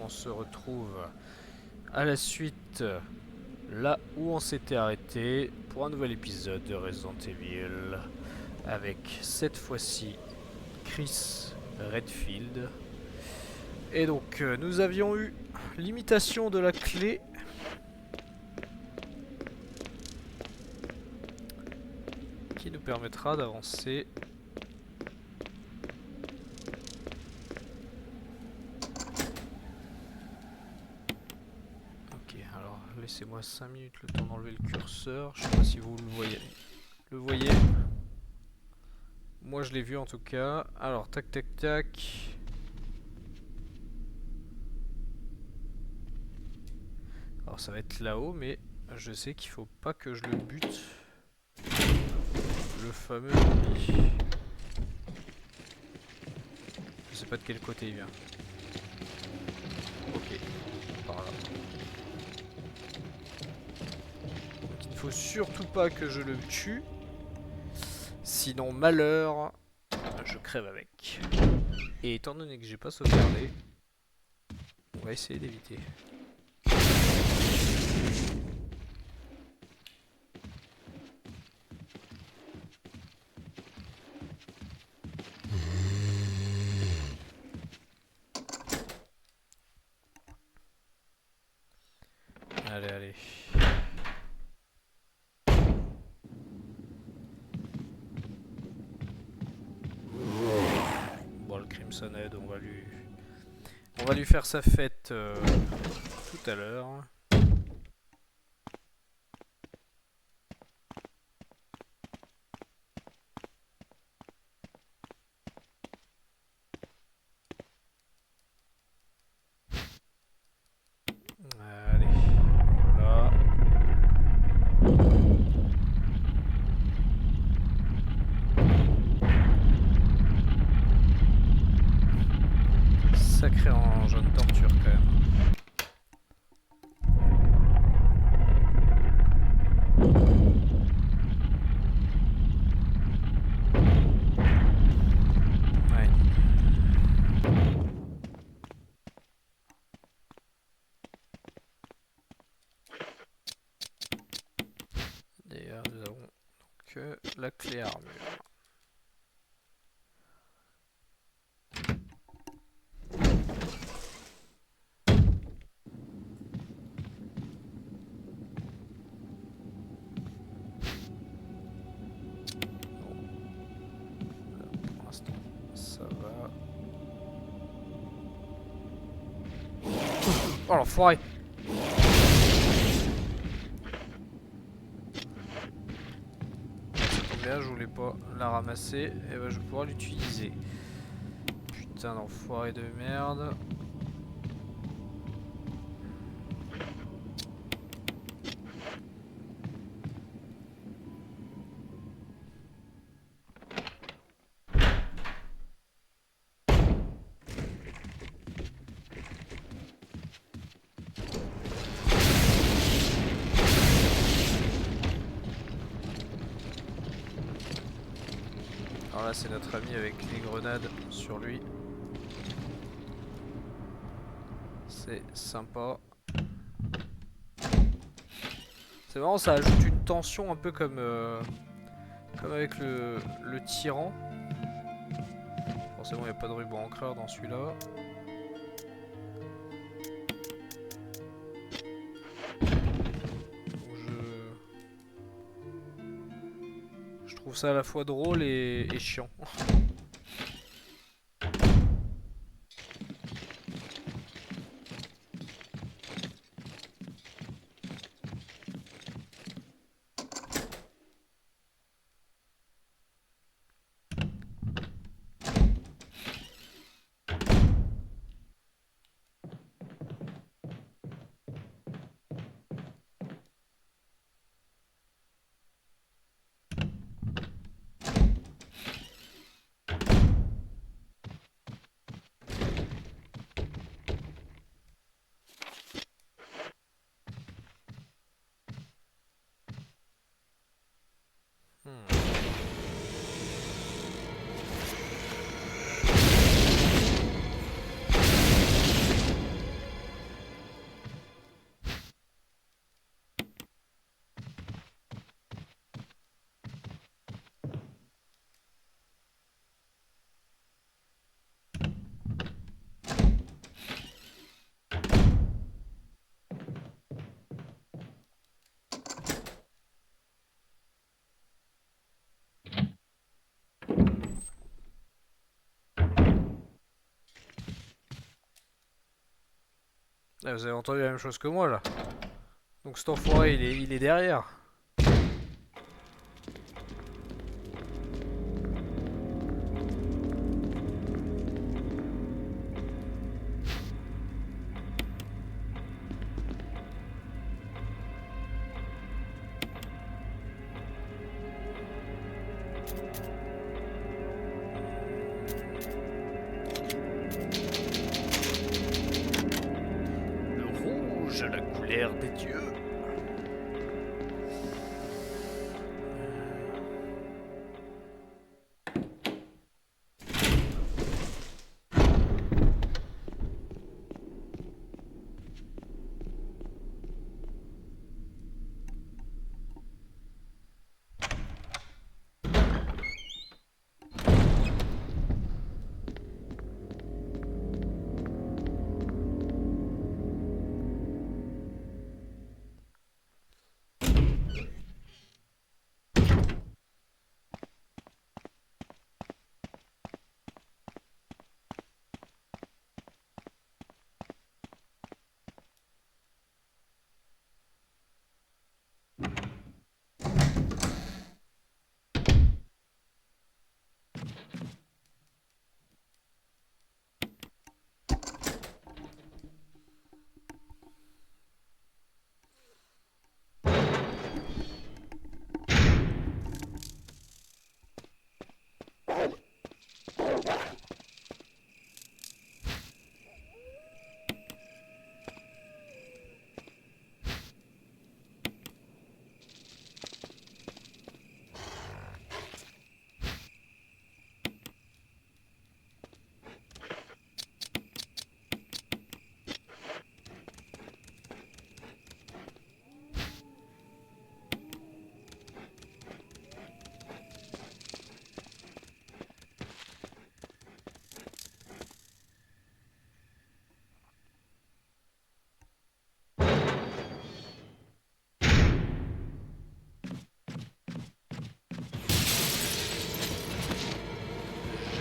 on se retrouve à la suite, là où on s'était arrêté, pour un nouvel épisode de Resident Evil, avec cette fois-ci Chris Redfield. Et donc, nous avions eu l'imitation de la clé. Qui nous permettra d'avancer. Ok, alors laissez-moi 5 minutes le temps d'enlever le curseur. Je sais pas si vous le voyez. Moi je l'ai vu en tout cas. Alors tac tac tac. Alors ça va être là-haut, mais je sais qu'il faut pas que je le bute. Le fameux zombie. Je sais pas de quel côté il vient. Ok, par là. Donc il ne faut surtout pas que je le tue. Sinon malheur, je crève avec. Et étant donné que j'ai pas sauvegardé, on va essayer d'éviter. Allez, allez. Bon, le Crimson Head, on va lui faire sa fête tout à l'heure. Allez, voilà. Sacré engin de torture quand même. Ouais. D'ailleurs, nous avons donc la clé armure. Pour l'instant, ça va. Oh l'enfoiré! Ça tombe bien, je voulais pas la ramasser, et ben je vais pouvoir l'utiliser. Putain d'enfoiré de merde. Alors là c'est notre ami avec les grenades sur lui. C'est sympa. C'est marrant, ça ajoute une tension un peu comme avec le tyran. Forcément il n'y a pas de ruban encreur dans celui-là. Je trouve ça à la fois drôle et chiant. Ah, vous avez entendu la même chose que moi là. Donc cet enfoiré il est derrière. Le rouge, la couleur des dieux.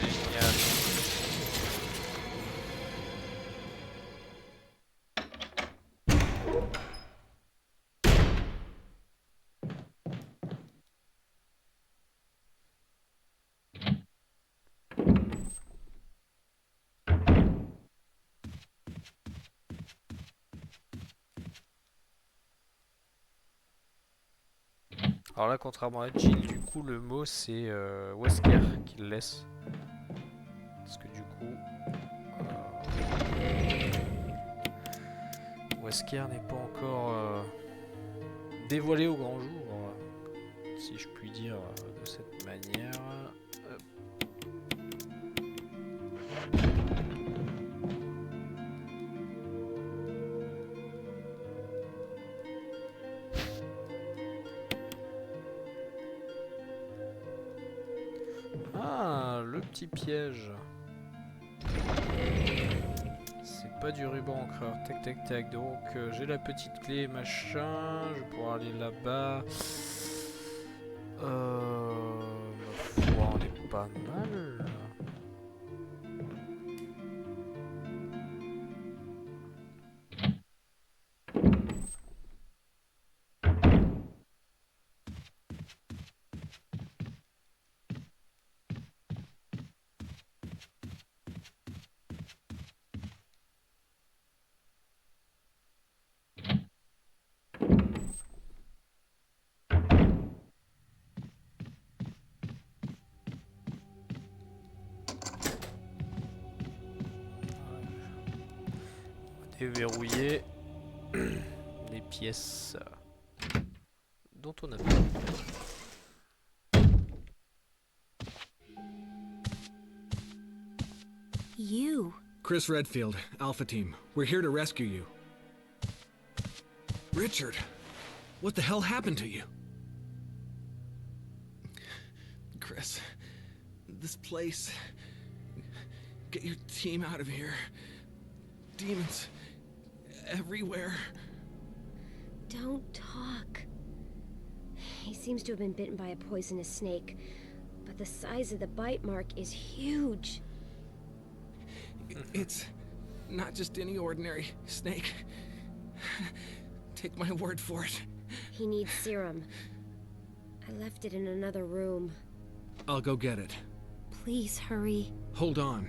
Génial. Alors là, contrairement à Jill, du coup, le mot c'est Wesker qui le laisse. Parce que du coup, Wesker n'est pas encore dévoilé au grand jour, si je puis dire de cette manière. Hop. Ah, le petit piège. C'est pas du ruban encreur. Tac, tac, tac. Donc, j'ai la petite clé, machin. Je vais pouvoir aller là-bas. Ma foi, on est pas mal. Déverrouiller les pièces dont on a besoin. You. Chris Redfield, Alpha Team. We're here to rescue you. Richard, what the hell happened to you? Chris, this place... Get your team out of here. Demons... everywhere. Don't talk. He seems to have been bitten by a poisonous snake, but the size of the bite mark is huge. It's not just any ordinary snake. Take my word for it. He needs serum. I left it in another room. I'll go get it. Please hurry. Hold on.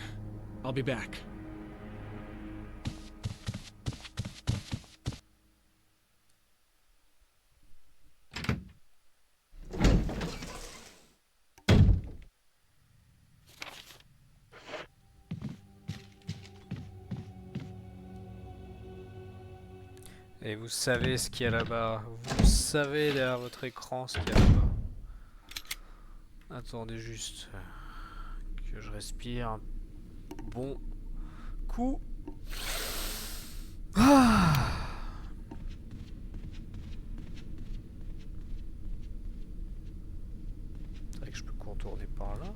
I'll be back. Et vous savez ce qu'il y a là-bas. Vous savez derrière votre écran ce qu'il y a là-bas. Attendez juste que je respire un bon coup. Ah. C'est vrai que je peux contourner par là.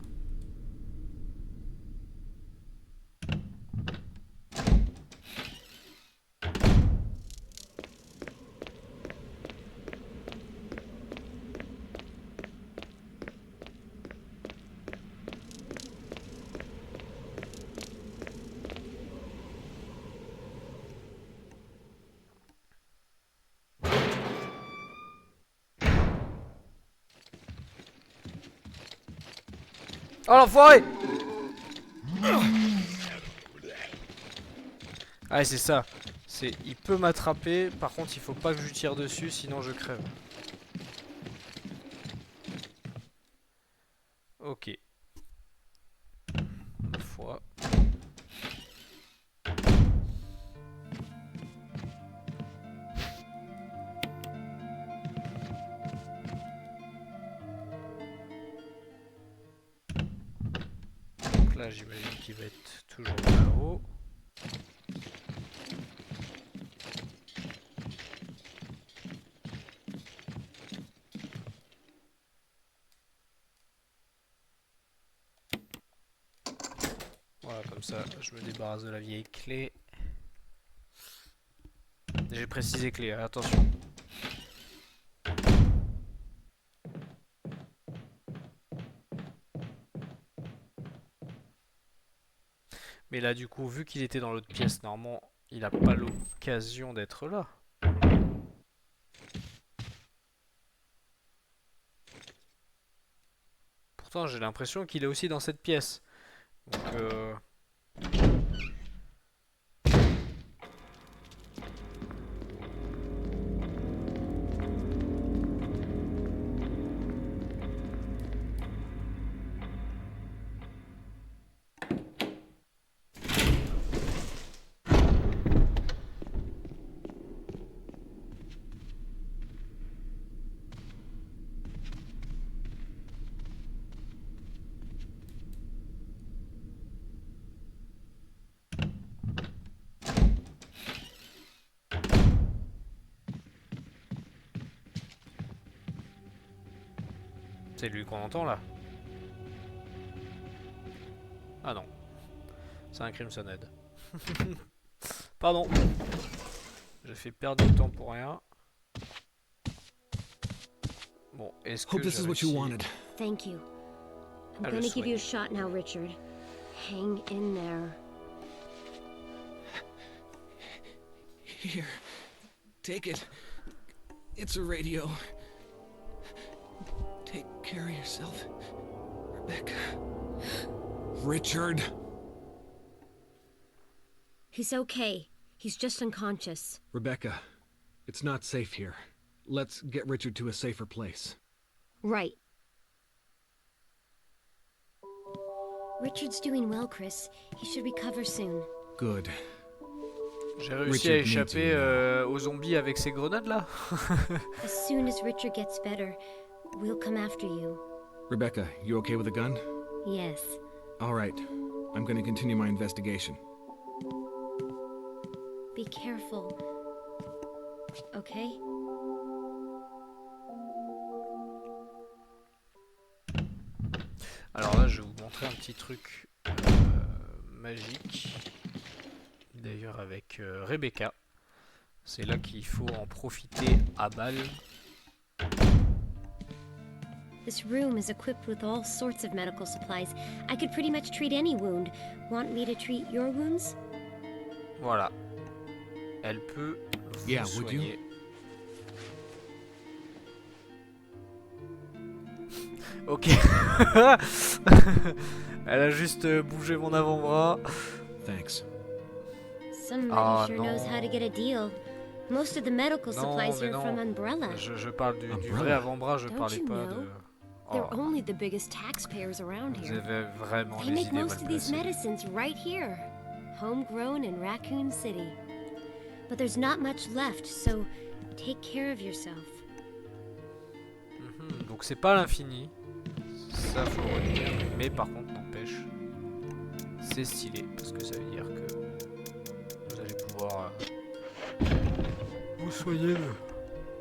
Oh l'enfoiré! Ah c'est ça. Il peut m'attraper, par contre il faut pas que je lui tire dessus sinon je crève. Ok. Une fois. Donc là j'imagine qu'il va être toujours là-haut. Voilà, comme ça je me débarrasse de la vieille clé. J'ai précisé clé, attention. Mais là du coup, vu qu'il était dans l'autre pièce, normalement, il n'a pas l'occasion d'être là. Pourtant, j'ai l'impression qu'il est aussi dans cette pièce. Donc, c'est lui qu'on entend là. Ah non. C'est un Crimson Head. Pardon. J'ai fait perdre du temps pour rien. Bon, est-ce que j'ai réussi... Thank you. I'm gonna give you a shot now, Richard. Hang in there. Here. Take it. It's a radio. Take care of yourself, Rebecca. Richard! He's okay. He's just unconscious. Rebecca, it's not safe here. Let's get Richard to a safer place. Right. Richard's doing well, Chris. He should recover soon. Good. J'ai réussi à échapper aux zombies avec ces grenades là. As soon as Richard gets better, we'll come after you. Rebecca, you okay with the gun? Yes. All right. I'm going to continue my investigation. Be careful. Okay? Alors là, je vais vous montrer un petit truc magique. D'ailleurs avec Rebecca. C'est là qu'il faut en profiter à balle. This room is equipped with all sorts of medical supplies. I could pretty much treat any wound. Want me to treat your wounds? Voilà. Elle peut vous Yeah, would you? soigner. Ok. Elle a juste bougé mon avant-bras. Thanks. Somebody Ah, sure knows how to non. get a deal. Most of the medical Non, supplies mais here are from non. Umbrella. Je parle du vrai Umbrella. avant-bras, je Don't parlais you pas know? de... They're Oh, only the biggest taxpayers around vous here. avez vraiment They les make idées most mal of these placées. medicines right here, homegrown in Raccoon City. But there's not much left, so take care of yourself. Donc c'est pas l'infini, ça faut le retenir, mais par contre n'empêche, c'est stylé, parce que ça veut dire que vous allez pouvoir vous soigner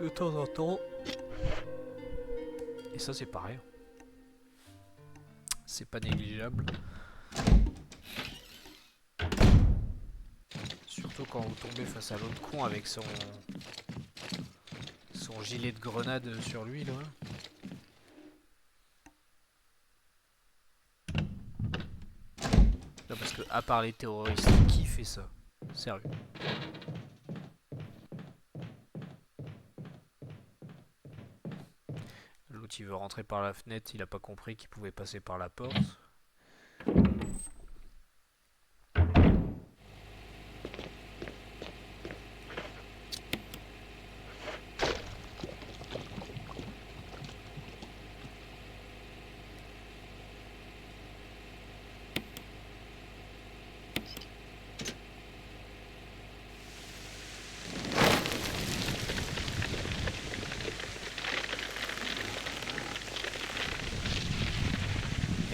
de temps en temps. Et ça c'est pareil, c'est pas négligeable. Surtout quand vous tombez face à l'autre con avec son gilet de grenade sur lui là. Non, parce que à part les terroristes, qui fait ça? Sérieux. L'autre il veut rentrer par la fenêtre, il a pas compris qu'il pouvait passer par la porte.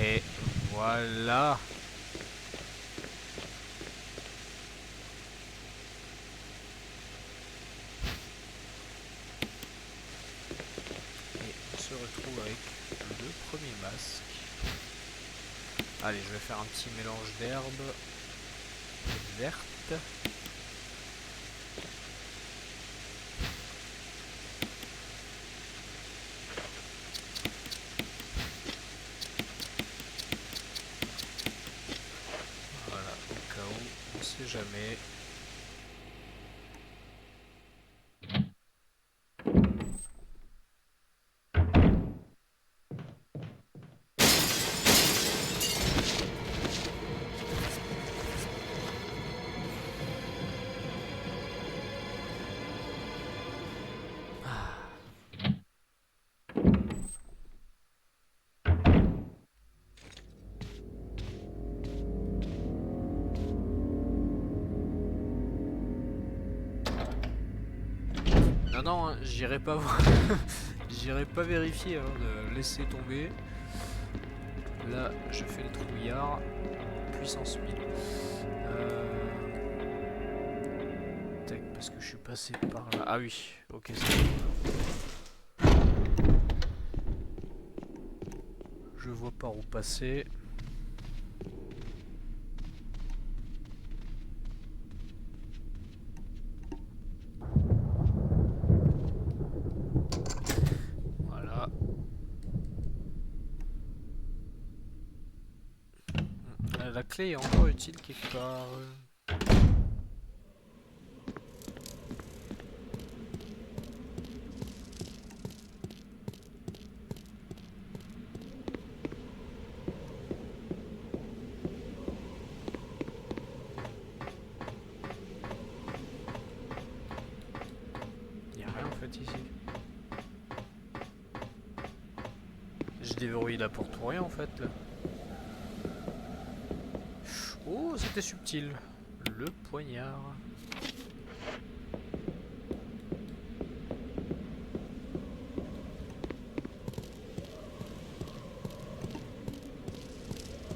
Et voilà. Et on se retrouve avec le premier masque. Allez, je vais faire un petit mélange d'herbes vertes. Voilà, au cas où, on sait jamais. Non, non, hein, j'irai pas voir. J'irai pas vérifier avant de laisser tomber. Là, je fais le trouillard. Puissance 1000. Tac, parce que je suis passé par là. Ah oui, ok, c'est bon. Je vois par où passer. Voilà. La clé est encore utile quelque part. Ici. Je déverrouille la porte pour rien en fait là. Oh, c'était subtil. Le poignard.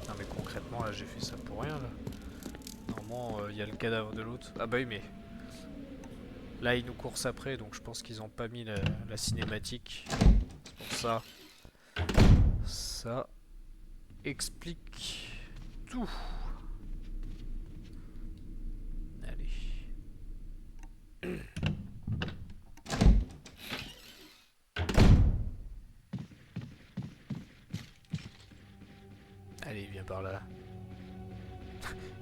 Non mais concrètement là j'ai fait ça pour rien là. Normalement il y a le cadavre de l'autre. Ah bah oui mais... Là ils nous courent après donc je pense qu'ils ont pas mis la cinématique. C'est pour ça. Ça explique tout. Allez. Allez, viens par là.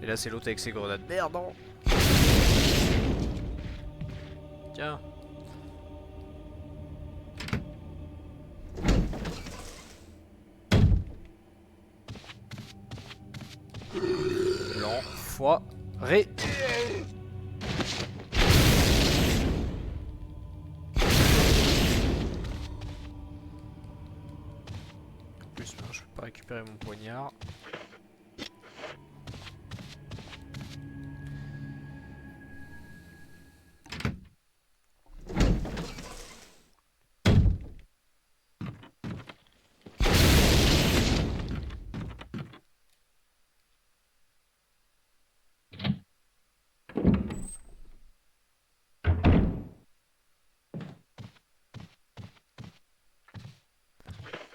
Et là c'est l'autre avec ses grenades. Merde, non. Tiens. L'enfoiré. En plus, je peux pas récupérer mon poignard.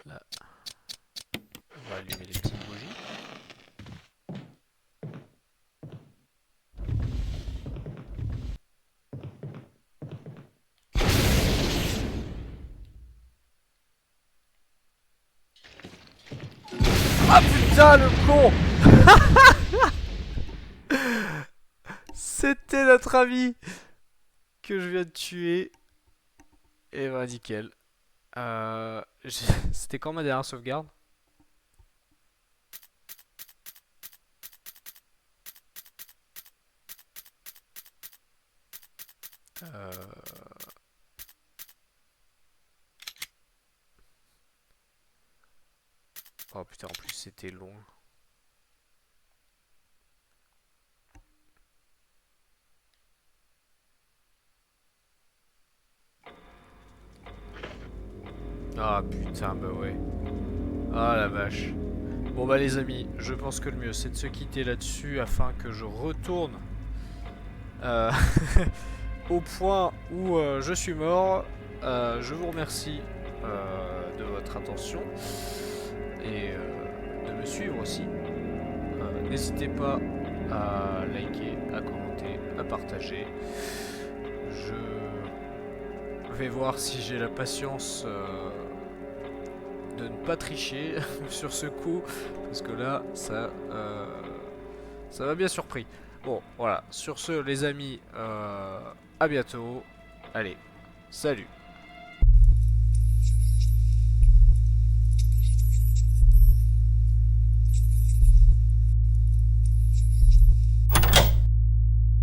Là, on va allumer les petites bougies. Ah putain, le con! C'était notre ami que je viens de tuer. Et bah nickel. C'était quand ma dernière sauvegarde? Oh putain, en plus c'était long. Ah putain, bah ouais. Ah la vache. Bon bah les amis, je pense que le mieux c'est de se quitter là-dessus afin que je retourne au point où je suis mort. Je vous remercie de votre attention et de me suivre aussi. N'hésitez pas à liker, à commenter, à partager. Je vais voir si j'ai la patience de ne pas tricher sur ce coup, parce que là, ça m'a bien surpris. Bon, voilà. Sur ce, les amis, à bientôt. Allez, salut.